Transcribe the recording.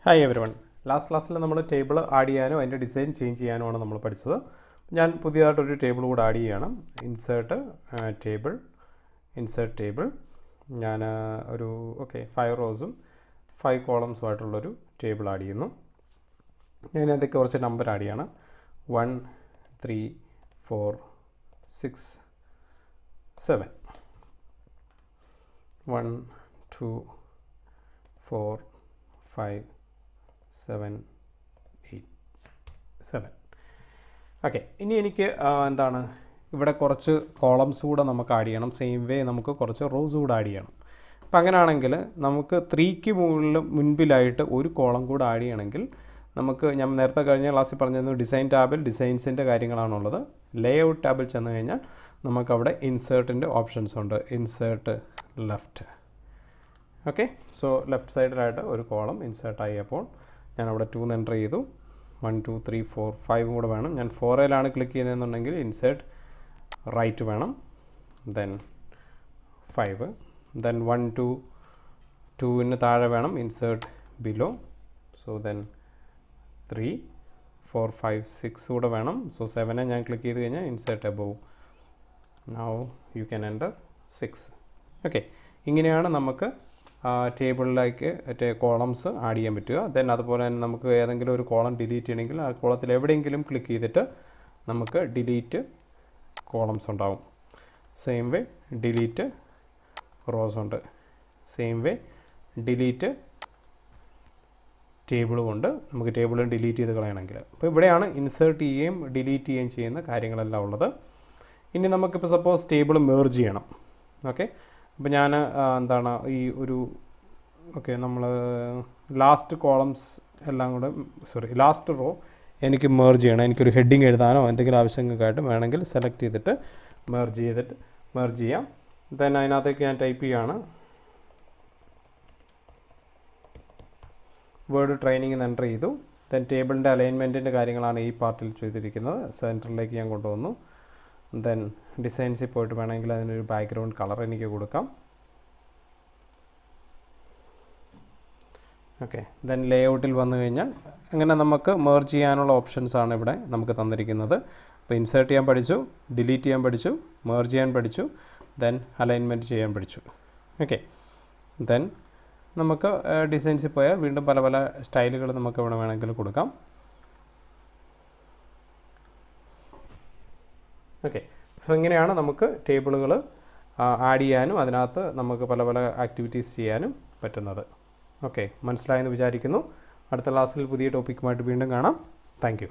Hi every one. Last ക്ലാസ്സിൽ നമ്മൾ table add ചെയ്യാനോ അതിൻ്റെ ഡിസൈൻ ചേഞ്ച് ചെയ്യാനുമാണ് നമ്മൾ പഠിച്ചത്. ഞാൻ പുതിയതായിട്ടൊരു ടേബിൾ കൂടെ ആഡ് ചെയ്യണം. ഇൻസേർട്ട് ടേബിൾ ഞാൻ ഒരു 5 റോസും 5 കോളംസുമായിട്ടുള്ളൊരു ടേബിൾ ആഡ് ചെയ്യുന്നു. അതിനകത്തേക്ക് കുറച്ച് നമ്പർ ആഡ് ചെയ്യണം. 1 3 4 6 7 1 2 4 5 7 8 7. ഓക്കെ, ഇനി എനിക്ക് എന്താണ് ഇവിടെ കുറച്ച് കോളംസ് കൂടെ നമുക്ക് ആഡ് ചെയ്യണം. സെയിം വേ നമുക്ക് കുറച്ച് റോസ് കൂടെ ആഡ് ചെയ്യണം. അപ്പം അങ്ങനെയാണെങ്കിൽ നമുക്ക് 3ക്ക് മുൻപിലായിട്ട് ഒരു കോളം കൂടെ ആഡ് ചെയ്യണമെങ്കിൽ നമുക്ക്, ഞാൻ നേരത്തെ കഴിഞ്ഞ ക്ലാസ്സിൽ പറഞ്ഞിരുന്നു, ഡിസൈൻ ടാബിൽ ഡിസൈൻസിൻ്റെ കാര്യങ്ങളാണുള്ളത്. ലേ ഔട്ട് ടാബിൽ ചെന്ന് കഴിഞ്ഞാൽ നമുക്കവിടെ ഇൻസേർട്ടിൻ്റെ ഓപ്ഷൻസ് ഉണ്ട്. Insert left. Okay, so left സൈഡിലായിട്ട് ഒരു കോളം ഇൻസേർട്ടായി. അപ്പോൾ ഞാനവിടെ 2 എൻ്റർ ചെയ്തു. 1 2 3 4 5 കൂടെ വേണം. ഞാൻ 4ലാണ് ക്ലിക്ക് ചെയ്യുന്നതെന്നുണ്ടെങ്കിൽ ഇൻസേർട്ട് റൈറ്റ് വേണം. ദെൻ 5, ദെൻ 1 2 2ന് താഴെ വേണം ഇൻസേർട്ട് ബിലോ. സോ ദെൻ 3 4 5 6 കൂടെ വേണം. സോ 7 ഞാൻ ക്ലിക്ക് ചെയ്ത് കഴിഞ്ഞാൽ insert above. Now you can enter 6. Okay, ഇങ്ങനെയാണ് നമുക്ക് ടേബിളിലേക്ക് കോളംസ് ആഡ് ചെയ്യാൻ പറ്റുക. ദെൻ അതുപോലെ തന്നെ നമുക്ക് ഏതെങ്കിലും ഒരു കോളം ഡിലീറ്റ് ചെയ്യണമെങ്കിൽ ആ കോളത്തിൽ എവിടെയെങ്കിലും ക്ലിക്ക് ചെയ്തിട്ട് നമുക്ക് ഡിലീറ്റ് കോളംസ് ഉണ്ടാവും. സെയിം വേ ഡിലീറ്റ് റോസ് ഉണ്ട്. സെയിം വേ ഡിലീറ്റ് ടേബിളും ഉണ്ട്. നമുക്ക് ടേബിളും ഡിലീറ്റ് ചെയ്ത് കളയണമെങ്കിൽ. അപ്പോൾ ഇവിടെയാണ് ഇൻസേർട്ട് ചെയ്യുകയും ഡിലീറ്റ് ചെയ്യുകയും ചെയ്യുന്ന കാര്യങ്ങളെല്ലാം ഉള്ളത്. ഇനി നമുക്കിപ്പോൾ സപ്പോസ് ടേബിൾ മെർജ് ചെയ്യണം. ഓക്കെ, അപ്പോൾ ഞാൻ എന്താണ് ഈ ഒരു നമ്മൾ ലാസ്റ്റ് കോളംസ് എല്ലാം കൂടെ ലാസ്റ്റ് റോ എനിക്ക് മെർജ് ചെയ്യണം. എനിക്കൊരു ഹെഡിങ് എഴുതാനോ എന്തെങ്കിലും ആവശ്യങ്ങൾക്കായിട്ട് വേണമെങ്കിൽ സെലക്ട് ചെയ്തിട്ട് മെർജ് ചെയ്യാം. ദെൻ അതിനകത്തേക്ക് ഞാൻ ടൈപ്പ് ചെയ്യുകയാണ് വേർഡ് ട്രെയിനിങ് എൻ്റർ ചെയ്തു. ദെൻ ടേബിളിൻ്റെ അലൈൻമെൻറ്റിൻ്റെ കാര്യങ്ങളാണ് ഈ പാർട്ടിൽ ചെയ്തിരിക്കുന്നത്. സെൻറ്ററിലേക്ക് ഞാൻ കൊണ്ടുവന്നു. ദെൻ ഡിസൈൻസിൽ പോയിട്ട് വേണമെങ്കിൽ അതിനൊരു ബാക്ക്ഗ്രൗണ്ട് കളർ എനിക്ക് കൊടുക്കാം. ഓക്കെ, ദെൻ ലേ ഔട്ടിൽ വന്നു കഴിഞ്ഞാൽ അങ്ങനെ നമുക്ക് മെർജ് ചെയ്യാനുള്ള ഓപ്ഷൻസാണ് ഇവിടെ നമുക്ക് തന്നിരിക്കുന്നത്. അപ്പോൾ ഇൻസേർട്ട് ചെയ്യാൻ പഠിച്ചു, ഡിലീറ്റ് ചെയ്യാൻ പഠിച്ചു, മെർജ് ചെയ്യാൻ പഠിച്ചു, ദെൻ അലൈൻമെൻറ്റ് ചെയ്യാൻ പഠിച്ചു. ഓക്കെ, ദെൻ നമുക്ക് ഡിസൈൻസിൽ പോയാൽ വീണ്ടും പല പല സ്റ്റൈലുകൾ നമുക്ക് ഇവിടെ വേണമെങ്കിൽ കൊടുക്കാം. ഓക്കെ, അപ്പോൾ ഇങ്ങനെയാണ് നമുക്ക് ടേബിളുകൾ ആഡ് ചെയ്യാനും അതിനകത്ത് നമുക്ക് പല പല ആക്ടിവിറ്റീസ് ചെയ്യാനും പറ്റുന്നത്. ഓക്കെ, മനസ്സിലായെന്ന് വിചാരിക്കുന്നു. അടുത്ത ക്ലാസ്സിൽ പുതിയ ടോപ്പിക്കുമായിട്ട് വീണ്ടും കാണാം. Thank you.